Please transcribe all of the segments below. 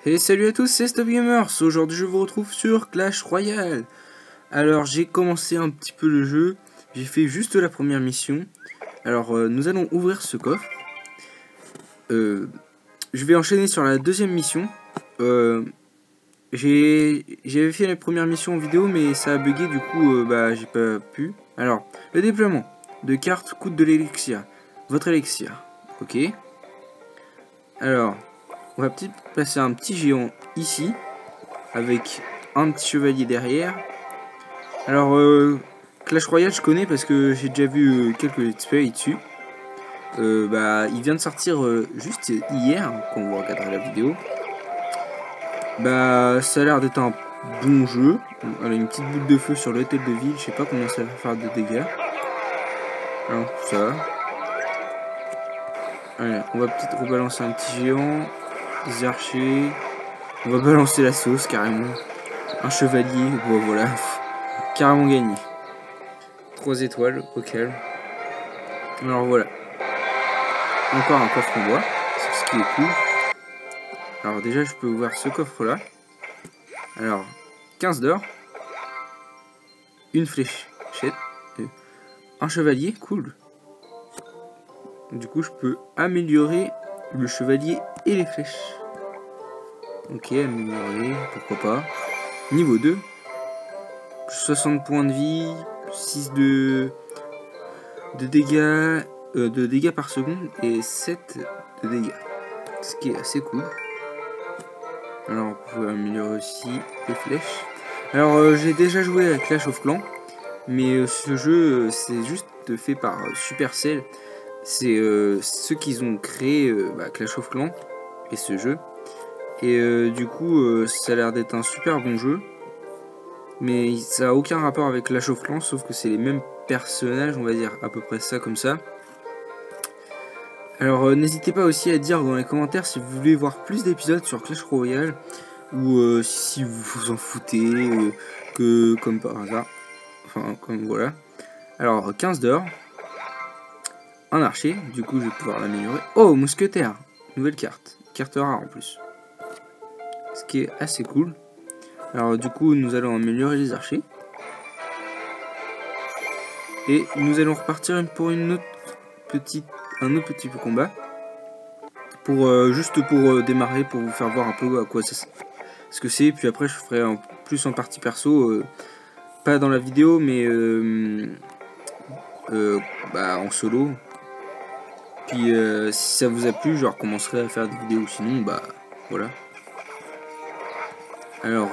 Et salut à tous, c'est Stop Gamers. Aujourd'hui je vous retrouve sur Clash Royale. Alors j'ai commencé un petit peu le jeu, j'ai fait juste la première mission. Alors nous allons ouvrir ce coffre. Je vais enchaîner sur la deuxième mission. J'avais fait la première mission en vidéo mais ça a bugué, du coup j'ai pas pu. Alors le déploiement de cartes coûte de l'élixir. Votre élixir, ok. Alors on va peut-être passer un petit géant ici, avec un petit chevalier derrière. Alors, Clash Royale, je connais parce que j'ai déjà vu quelques let's play dessus. Il vient de sortir juste hier, quand vous regarderez la vidéo. Ça a l'air d'être un bon jeu. Alors, une petite boule de feu sur l'hôtel de ville, je sais pas combien ça va faire de dégâts. Alors, ça. Allez, on va peut-être rebalancer un petit géant. Des archers. On va balancer la sauce carrément. Un chevalier, bon voilà. Carrément gagné. 3 étoiles, ok. Alors voilà. Encore un coffre en bois, c'est ce qui est cool. Alors déjà je peux ouvrir ce coffre là. Alors 15 d'or. Une flèche. Un chevalier, cool. Du coup je peux améliorer le chevalier et les flèches. Ok, améliorer, pourquoi pas. Niveau 2. 60 points de vie. 6 de dégâts par seconde et 7 de dégâts, ce qui est assez cool. Alors on peut améliorer aussi les flèches. Alors j'ai déjà joué à Clash of Clans, mais ce jeu c'est juste fait par Supercell. C'est ceux qui ont créé Clash of Clans et ce jeu, et du coup ça a l'air d'être un super bon jeu, mais ça n'a aucun rapport avec Clash of Clans, sauf que c'est les mêmes personnages, on va dire à peu près ça comme ça. Alors n'hésitez pas aussi à dire dans les commentaires si vous voulez voir plus d'épisodes sur Clash Royale, ou si vous vous en foutez, que comme par hasard, enfin comme voilà. Alors 15 d'or, un archer, du coup je vais pouvoir l'améliorer. Oh, mousquetaire, nouvelle carte rare en plus, ce qui est assez cool. Alors du coup nous allons améliorer les archers. Et nous allons repartir pour un autre petit combat. Juste pour démarrer, pour vous faire voir un peu à quoi ça ce que c'est. Puis après je ferai plus en partie perso. Pas dans la vidéo mais en solo. Puis si ça vous a plu, je recommencerai à faire des vidéos. Sinon voilà. Alors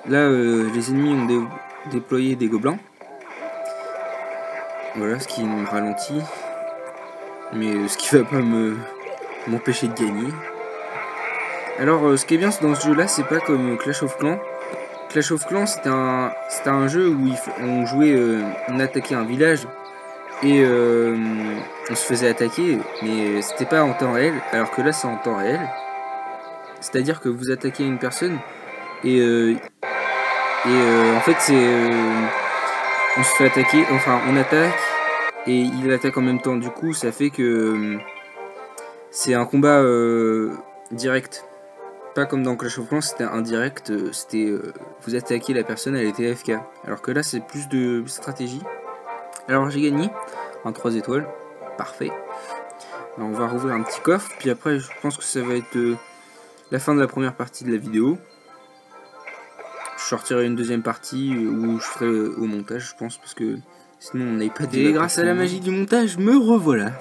là les ennemis ont déployé des gobelins. Voilà, ce qui me ralentit, mais ce qui va pas m'empêcher de gagner. Alors ce qui est bien dans ce jeu là, c'est pas comme Clash of Clans. Clash of Clans c'était un jeu où on jouait, on attaquait un village et on se faisait attaquer, mais c'était pas en temps réel, alors que là c'est en temps réel. C'est à dire que vous attaquez une personne et en fait c'est on se fait attaquer, enfin on attaque et il attaque en même temps, du coup ça fait que c'est un combat direct, pas comme dans Clash of Clans c'était indirect, c'était vous attaquez la personne, elle était AFK, alors que là c'est plus de stratégie. Alors j'ai gagné en 3 étoiles, parfait. Alors, on va rouvrir un petit coffre, puis après je pense que ça va être la fin de la première partie de la vidéo. Je sortirai une deuxième partie où je ferai au montage, je pense, parce que sinon on n'avait pas de... Et grâce à la magie du montage, me revoilà.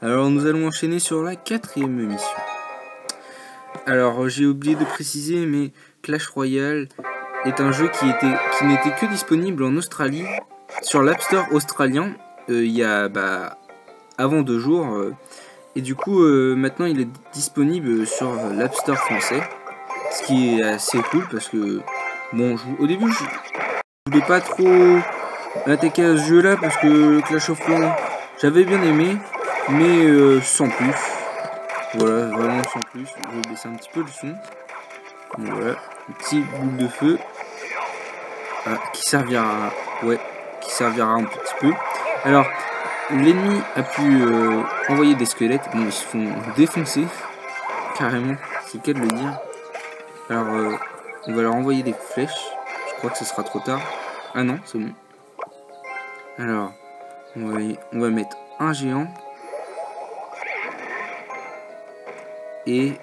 Alors nous allons enchaîner sur la 4e mission. Alors j'ai oublié de préciser, mais Clash Royale est un jeu qui n'était que disponible en Australie, sur l'App Store australien, il y a avant 2 jours. Et du coup maintenant il est disponible sur l'App Store français, ce qui est assez cool parce que bon, au début je voulais pas trop attaquer à ce jeu là parce que Clash of Clans j'avais bien aimé, mais sans plus. Voilà, vraiment sans plus. Je vais baisser un petit peu le son. Donc voilà, une petite boule de feu qui servira un petit peu. Alors l'ennemi a pu envoyer des squelettes. Bon, ils se font défoncer carrément, c'est le cas de le dire. Alors, on va leur envoyer des flèches. Je crois que ce sera trop tard. Ah non, c'est bon. Alors, on va mettre un géant. Et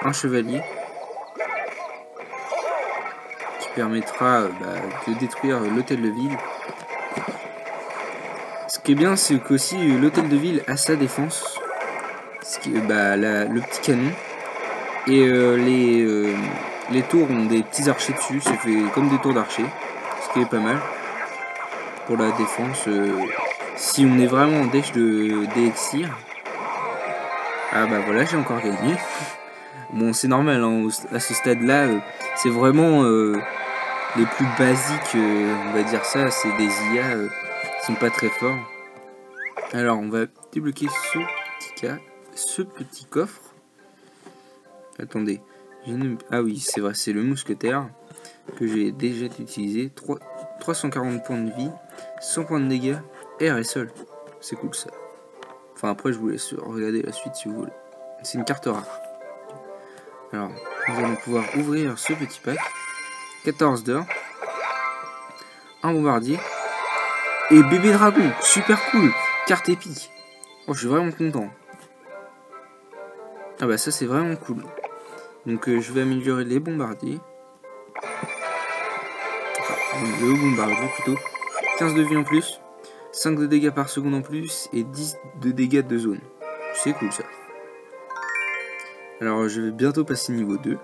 un chevalier. Qui permettra de détruire l'hôtel de ville. Ce qui est bien, c'est qu'aussi l'hôtel de ville a sa défense. Le petit canon. Et les tours ont des petits archers dessus. Ça fait comme des tours d'archers. Ce qui est pas mal. Pour la défense. Si on est vraiment en dèche d'élixir. Ah bah voilà, j'ai encore gagné. Bon, c'est normal, hein, à ce stade-là. C'est vraiment les plus basiques. On va dire ça. C'est des IA qui sont pas très forts. Alors, on va débloquer ce petit coffre. Attendez. Ah oui, c'est vrai, c'est le mousquetaire que j'ai déjà utilisé. 340 points de vie, 100 points de dégâts, air et sol. C'est cool ça. Enfin, après, je vous laisse regarder la suite si vous voulez. C'est une carte rare. Alors, nous allons pouvoir ouvrir ce petit pack. 14 d'or. Un bombardier. Et bébé dragon, super cool. Carte épique. Oh, je suis vraiment content. Ah bah ça, c'est vraiment cool. Donc je vais améliorer les bombardiers. Enfin, le bombardier plutôt. 15 de vie en plus. 5 de dégâts par seconde en plus. Et 10 de dégâts de zone. C'est cool ça. Alors je vais bientôt passer niveau 2.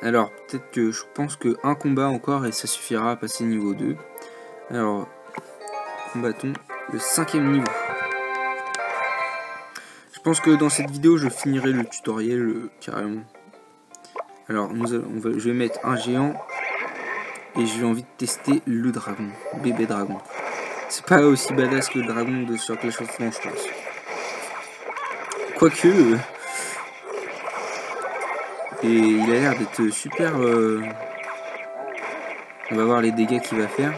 Alors peut-être que je pense que un combat encore et ça suffira à passer niveau 2. Alors combattons le 5e niveau. Je pense que dans cette vidéo je finirai le tutoriel carrément. Alors je vais mettre un géant. Et j'ai envie de tester le dragon, bébé dragon. C'est pas aussi badass que le dragon de sur Clash of Clans, je pense. Quoique... et il a l'air d'être super... On va voir les dégâts qu'il va faire.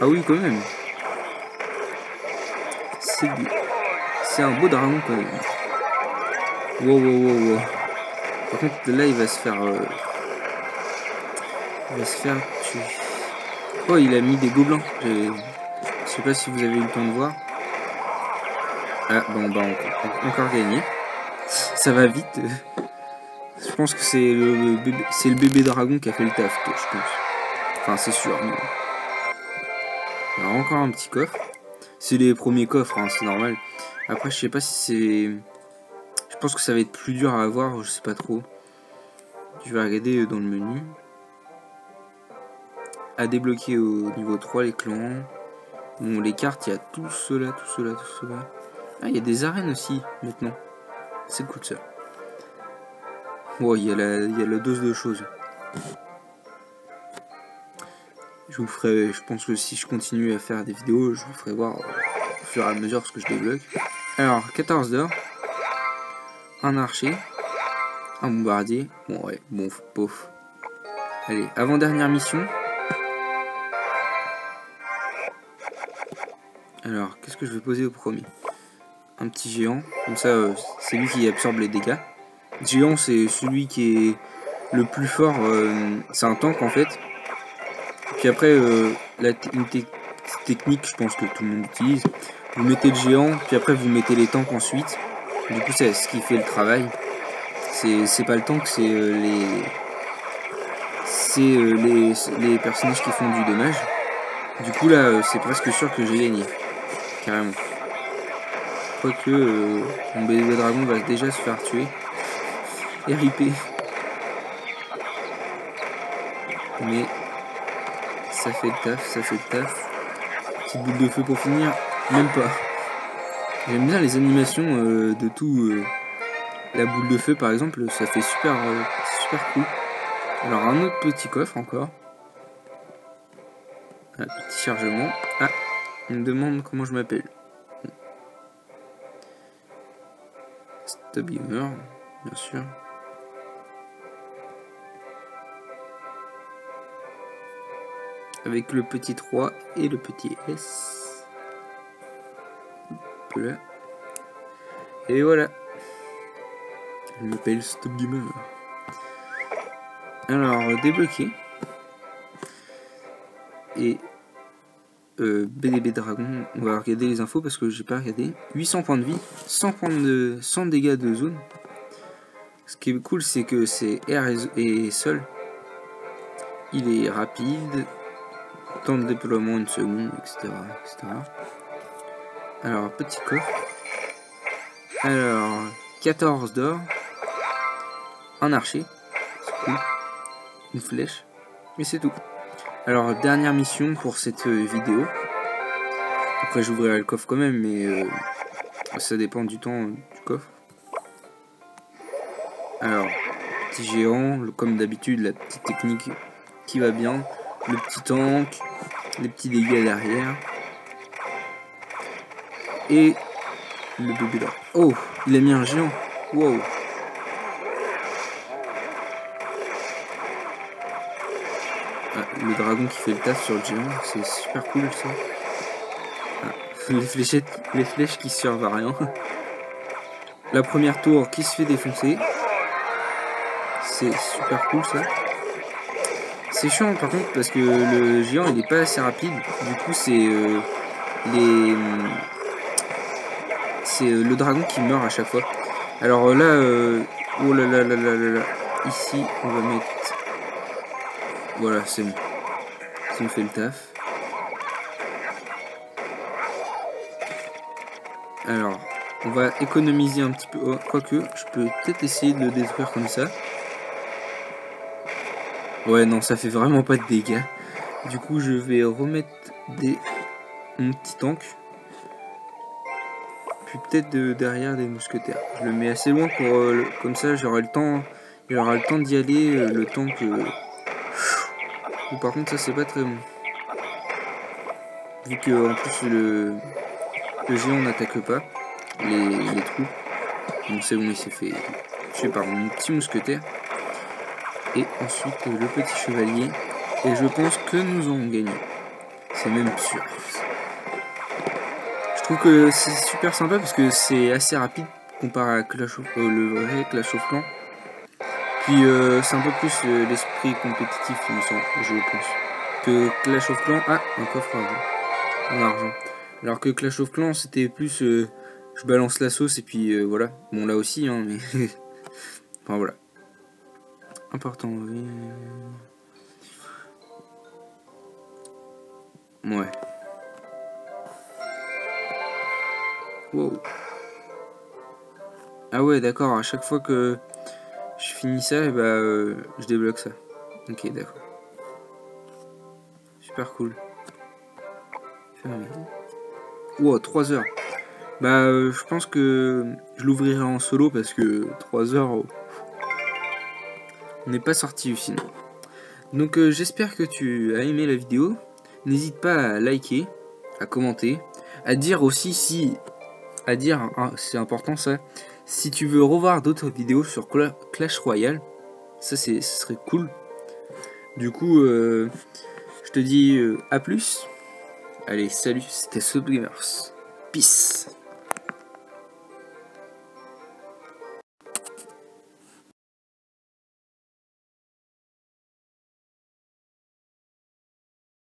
Ah oui, quand même. C'est un beau dragon, quand même. Wow. Par contre, là, il va se faire... tuer. Oh, il a mis des gobelins. Je sais pas si vous avez eu le temps de voir. Ah, bon, bah, encore gagné. Ça va vite. Je pense que c'est le bébé dragon qui a fait le taf, je pense. Enfin, c'est sûr. Mais... alors, encore un petit coffre. C'est les premiers coffres, hein, c'est normal. Après, je sais pas si c'est... je pense que ça va être plus dur à avoir, je sais pas trop. Je vais regarder dans le menu. À débloquer au niveau 3 les clans. Bon, les cartes, il y a tout cela. Ah, il y a des arènes aussi maintenant. C'est cool ça. Oh, il y a la dose de choses. Je vous ferai, je pense que si je continue à faire des vidéos, je vous ferai voir au fur et à mesure ce que je débloque. Alors, 14 d'or. Un archer. Un bombardier. Bon, ouais, bon, pof. Allez, avant-dernière mission. Alors, qu'est-ce que je vais poser au premier? Un petit géant. Comme ça, c'est lui qui absorbe les dégâts. Le géant, c'est celui qui est le plus fort. C'est un tank, en fait. Puis après, une technique, je pense que tout le monde utilise. Vous mettez le géant, puis après, vous mettez les tanks ensuite. Du coup, c'est ce qui fait le travail. C'est pas le tank, c'est les personnages qui font du dommage. Du coup, là, c'est presque sûr que j'ai gagné. Carrément. Quoique, mon bébé dragon va déjà se faire tuer. RIP. Mais ça fait le taf. Petite boule de feu pour finir. Même pas. J'aime bien les animations de tout. La boule de feu, par exemple, ça fait super cool. Alors, un autre petit coffre encore. Un petit chargement. Ah, il me demande comment je m'appelle. Stop Gamer, bien sûr. Avec le petit 3 et le petit S. Hop là. Et voilà. Je m'appelle Stop Gamer. Alors, débloquer. Et BDB Dragon, on va regarder les infos parce que j'ai pas regardé. 800 points de vie, 100 dégâts de zone. Ce qui est cool, c'est que c'est air et sol. Il est rapide, temps de déploiement 1 seconde, etc., etc. Alors, petit coffre. Alors, 14 d'or, un archer, c'est cool, une flèche, et c'est tout. Alors, dernière mission pour cette vidéo. Après, j'ouvrirai le coffre quand même, mais ça dépend du temps du coffre. Alors, petit géant, comme d'habitude, la petite technique qui va bien. Le petit tank, les petits dégâts derrière. Et le bébé d'or. Oh, il a mis un géant. Wow. Ah, le dragon qui fait le taf sur le géant, c'est super cool ça. Ah, les flèches qui servent à rien. La première tour qui se fait défoncer. C'est super cool ça. C'est chiant par contre parce que le géant il est pas assez rapide. Du coup c'est le dragon qui meurt à chaque fois. Alors là, oh là là là là là là. Ici on va mettre. Voilà, c'est bon. Ça me fait le taf. Alors, on va économiser un petit peu. Oh, quoique, je peux peut-être essayer de le détruire comme ça. Ouais, non, ça fait vraiment pas de dégâts. Du coup, je vais remettre mon petit tank. Puis peut-être derrière des mousquetaires. Je le mets assez loin pour comme ça, j'aurai le temps. Il aura le temps d'y aller. Le temps que. Ou par contre, ça c'est pas très bon. Vu que en plus le géant n'attaque pas les troupes. Donc c'est bon, il s'est fait tuer par mon petit mousquetaire. Et ensuite le petit chevalier. Et je pense que nous aurons gagné. C'est même sûr. Je trouve que c'est super sympa parce que c'est assez rapide comparé à le vrai Clash of Clans. Puis c'est un peu plus l'esprit compétitif, il me semble, je pense. Que Clash of Clans, un coffre en argent. Alors que Clash of Clans, c'était plus je balance la sauce et puis voilà. Bon, là aussi, hein, mais. Enfin voilà. Important, oui. Ouais. Wow. Ah ouais, d'accord, à chaque fois que je finis ça, et je débloque ça. Ok, d'accord. Super cool. Wow, 3 heures. Je pense que je l'ouvrirai en solo parce que 3 heures, on n'est pas sorti sinon. Donc j'espère que tu as aimé la vidéo. N'hésite pas à liker, à commenter, à dire aussi si... c'est important ça, si tu veux revoir d'autres vidéos sur Clash Royale, ça ce serait cool. Du coup, je te dis à plus. Allez, salut, c'était Stop Gamers. Peace.